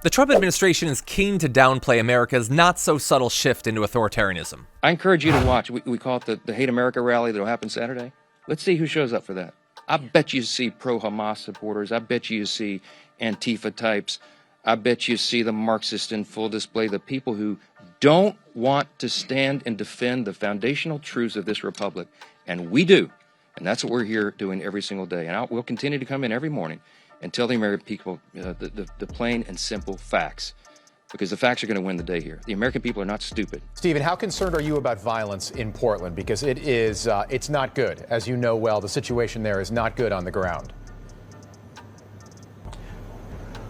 The Trump administration is keen to downplay America's not-so-subtle shift into authoritarianism. I encourage you to watch. We call it the Hate America rally that will happen Saturday. Let's see who shows up for that. I bet you see pro-Hamas supporters. I bet you see Antifa types. I bet you see the Marxists in full display, the people who don't want to stand and defend the foundational truths of this republic. And we do. And that's what we're here doing every single day. And we'll continue to come in every morning and tell the American people the plain and simple facts, because the facts are going to win the day here. The American people are not stupid. Stephen, how concerned are you about violence in Portland? Because it's not good. As you know well, the situation there is not good on the ground.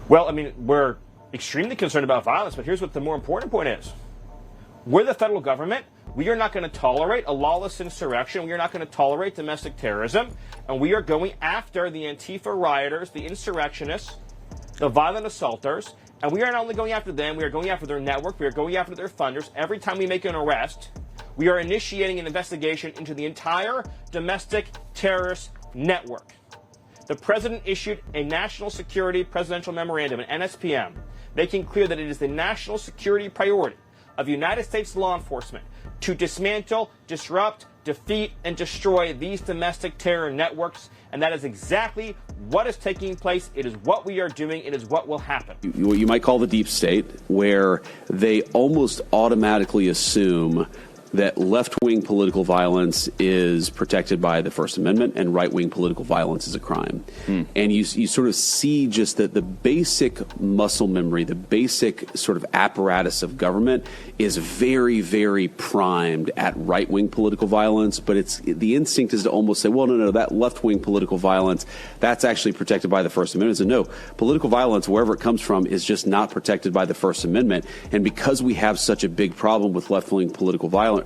Well, I mean, we're extremely concerned about violence, but here's what the more important point is. We're the federal government. We are not going to tolerate a lawless insurrection. We are not going to tolerate domestic terrorism. And we are going after the Antifa rioters, the insurrectionists, the violent assaulters. And we are not only going after them, we are going after their network. We are going after their funders. Every time we make an arrest, we are initiating an investigation into the entire domestic terrorist network. The president issued a National Security Presidential Memorandum, an NSPM, making clear that it is the national security priority of United States law enforcement to dismantle, disrupt, defeat, and destroy these domestic terror networks. And that is exactly what is taking place. It is what we are doing. It is what will happen. What you might call the deep state, where they almost automatically assume that left-wing political violence is protected by the First Amendment and right-wing political violence is a crime. And you sort of see just that the basic muscle memory, the basic sort of apparatus of government is very, very primed at right-wing political violence. But the instinct is to almost say, well, no, that left-wing political violence, that's actually protected by the First Amendment. So no, political violence, wherever it comes from, is just not protected by the First Amendment. And because we have such a big problem with left-wing political violence,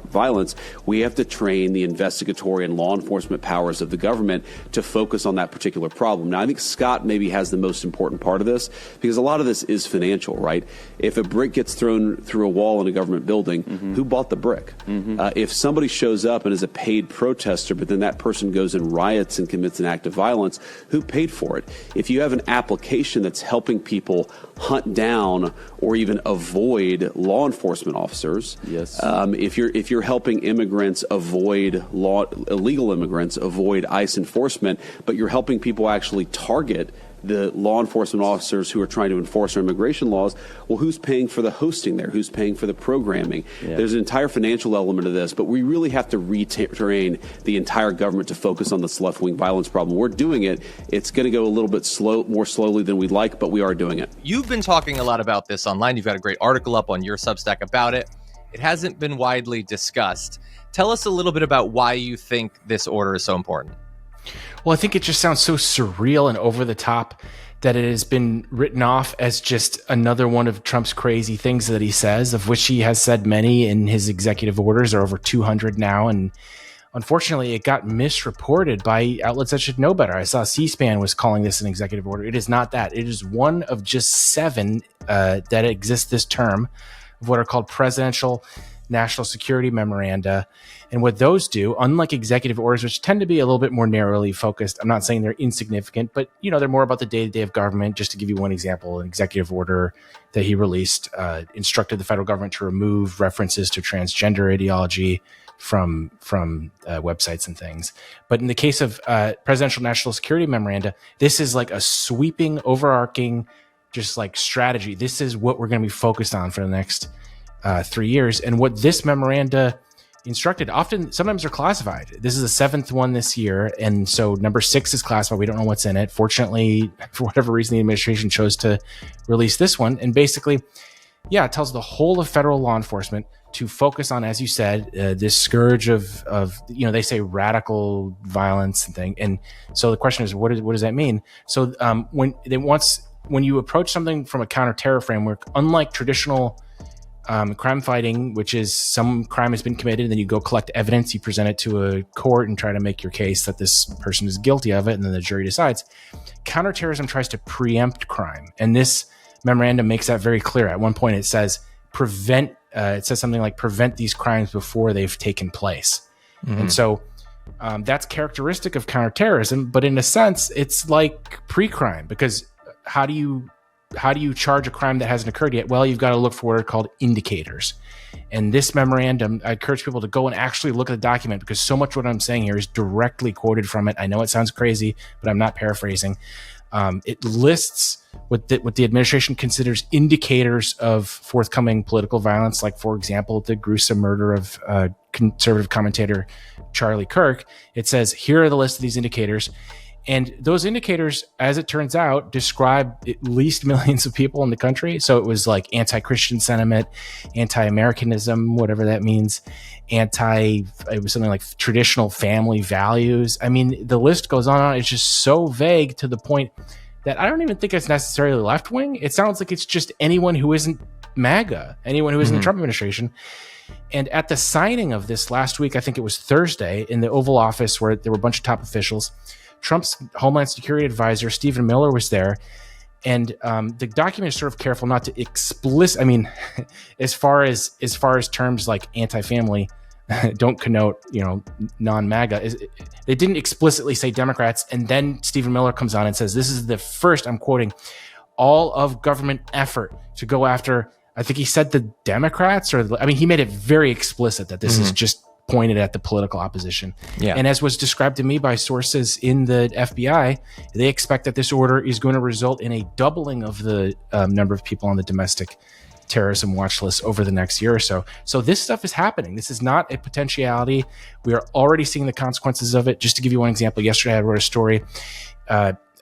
we have to train the investigatory and law enforcement powers of the government to focus on that particular problem. Now, I think Scott maybe has the most important part of this, because a lot of this is financial, right? If a brick gets thrown through a wall in a government building, who bought the brick? If somebody shows up and is a paid protester, but then that person goes and riots and commits an act of violence, who paid for it? If you have an application that's helping people hunt down or even avoid law enforcement officers, yes. If you're helping immigrants avoid illegal immigrants avoid ICE enforcement, but you're helping people actually target the law enforcement officers who are trying to enforce our immigration laws, well, who's paying for the hosting there? Who's paying for the programming? Yeah. There's an entire financial element of this, but we really have to retrain the entire government to focus on this left-wing violence problem. We're doing it. It's going to go a little bit more slowly than we'd like, but we are doing it. You've been talking a lot about this online. You've got a great article up on your Substack about it. It hasn't been widely discussed. Tell us a little bit about why you think this order is so important. Well, I think it just sounds so surreal and over the top that it has been written off as just another one of Trump's crazy things that he says, of which he has said many in his executive orders. There are over 200 now. And unfortunately, it got misreported by outlets that should know better. I saw C-SPAN was calling this an executive order. It is not that. It is one of just 7 that exist this term of what are called presidential national security memoranda. And what those do, unlike executive orders, which tend to be a little bit more narrowly focused, I'm not saying they're insignificant, but they're more about the day-to-day of government. Just to give you one example, an executive order that he released instructed the federal government to remove references to transgender ideology from websites and things. But in the case of presidential national security memoranda, this is like a sweeping, overarching, just like strategy. This is what we're going to be focused on for the next 3 years. And what this memoranda instructed, sometimes they're classified. This is the 7th one this year. And so number 6 is classified. We don't know what's in it. Fortunately, for whatever reason, the administration chose to release this one. And basically, it tells the whole of federal law enforcement to focus on, as you said, this scourge of they say radical violence and thing. And so the question is, what does that mean? So when you approach something from a counterterror framework, unlike traditional crime fighting, which is some crime has been committed, and then you go collect evidence, you present it to a court and try to make your case that this person is guilty of it, and then the jury decides. Counterterrorism tries to preempt crime, and this memorandum makes that very clear. At one point, it says it says something like prevent these crimes before they've taken place. And so that's characteristic of counterterrorism, but in a sense, it's like pre-crime, because how do you charge a crime that hasn't occurred yet? Well, you've got to look for what are called indicators. And this memorandum, I encourage people to go and actually look at the document, because so much what I'm saying here is directly quoted from it. I know it sounds crazy, but I'm not paraphrasing. It lists what the administration considers indicators of forthcoming political violence, like, for example, the gruesome murder of conservative commentator Charlie Kirk. It says, here are the list of these indicators. And those indicators, as it turns out, describe at least millions of people in the country. So it was like anti-Christian sentiment, anti-Americanism, whatever that means, it was something like traditional family values. I mean, the list goes on and on. It's just so vague to the point that I don't even think it's necessarily left-wing. It sounds like it's just anyone who isn't MAGA, anyone who isn't the Trump administration. And at the signing of this last week, I think it was Thursday, in the Oval Office, where there were a bunch of top officials, Trump's Homeland Security advisor, Stephen Miller, was there. And the document is sort of careful not to as far as terms like anti-family don't connote, non-MAGA. They didn't explicitly say Democrats. And then Stephen Miller comes on and says, this is the first, I'm quoting, all of government effort to go after, I think he said, the Democrats, he made it very explicit that this is just pointed at the political opposition. Yeah. And as was described to me by sources in the FBI, they expect that this order is going to result in a doubling of the number of people on the domestic terrorism watch list over the next year or so. So this stuff is happening. This is not a potentiality. We are already seeing the consequences of it. Just to give you one example, yesterday I wrote a story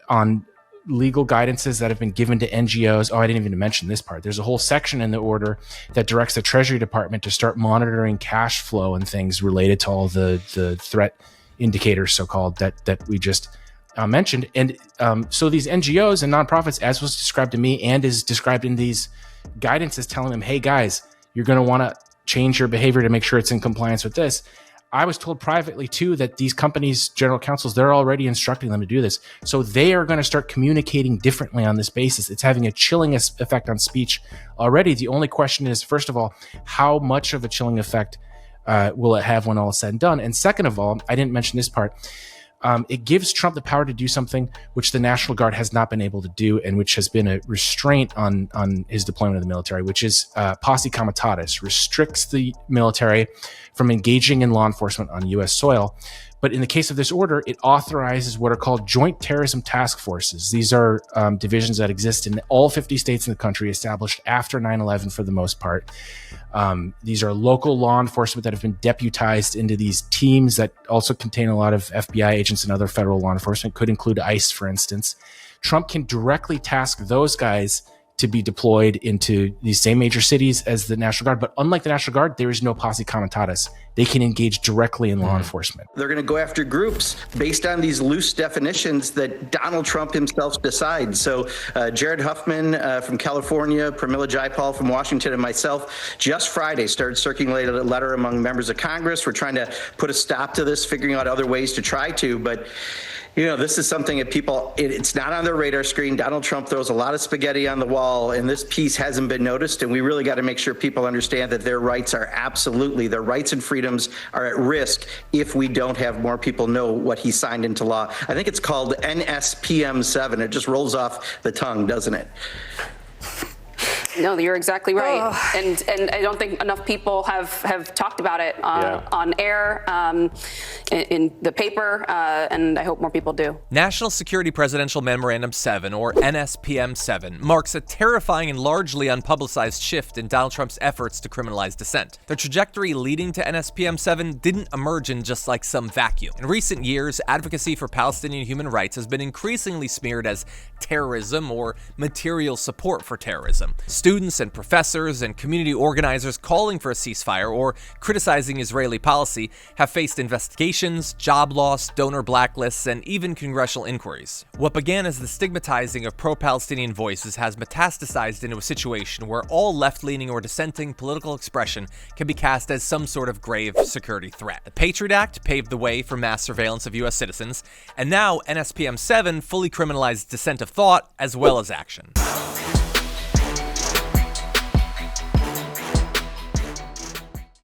on legal guidances that have been given to NGOs. Oh, I didn't even mention this part. There's a whole section in the order that directs the Treasury Department to start monitoring cash flow and things related to all the threat indicators, so-called, that we just mentioned. And so these NGOs and nonprofits, as was described to me and is described in these guidances, telling them, hey guys, you're going to want to change your behavior to make sure it's in compliance with this. I was told privately too that these companies' general counsels, they're already instructing them to do this. So they are going to start communicating differently on this basis. It's having a chilling effect on speech already. The only question is, first of all, how much of a chilling effect will it have when all is said and done? And second of all, I didn't mention this part. It gives Trump the power to do something which the National Guard has not been able to do, and which has been a restraint on his deployment of the military, which is posse comitatus, restricts the military from engaging in law enforcement on U.S. soil. But in the case of this order, it authorizes what are called joint terrorism task forces. These are divisions that exist in all 50 states in the country, established after 9/11 for the most part. These are local law enforcement that have been deputized into these teams that also contain a lot of FBI agents and other federal law enforcement, could include ICE, for instance. Trump can directly task those guys to be deployed into these same major cities as the National Guard. But unlike the National Guard, there is no posse comitatus. They can engage directly in law enforcement. They're going to go after groups based on these loose definitions that Donald Trump himself decides. So Jared Huffman from California, Pramila Jayapal from Washington, and myself just Friday started circulating a letter among members of Congress. We're trying to put a stop to this, figuring out other ways to try to. But this is something that it's not on their radar screen. Donald Trump throws a lot of spaghetti on the wall, and this piece hasn't been noticed. And we really got to make sure people understand that their rights and freedoms are at risk if we don't have more people know what he signed into law. I think it's called NSPM 7. It just rolls off the tongue, doesn't it? No, you're exactly right. And I don't think enough people have talked about it on air, in the paper, and I hope more people do. National Security Presidential Memorandum 7, or NSPM 7, marks a terrifying and largely unpublicized shift in Donald Trump's efforts to criminalize dissent. The trajectory leading to NSPM 7 didn't emerge in just like some vacuum. In recent years, advocacy for Palestinian human rights has been increasingly smeared as terrorism or material support for terrorism. Students and professors and community organizers calling for a ceasefire or criticizing Israeli policy have faced investigations, job loss, donor blacklists, and even congressional inquiries. What began as the stigmatizing of pro-Palestinian voices has metastasized into a situation where all left-leaning or dissenting political expression can be cast as some sort of grave security threat. The Patriot Act paved the way for mass surveillance of U.S. citizens, and now NSPM 7 fully criminalized dissent of thought as well as action.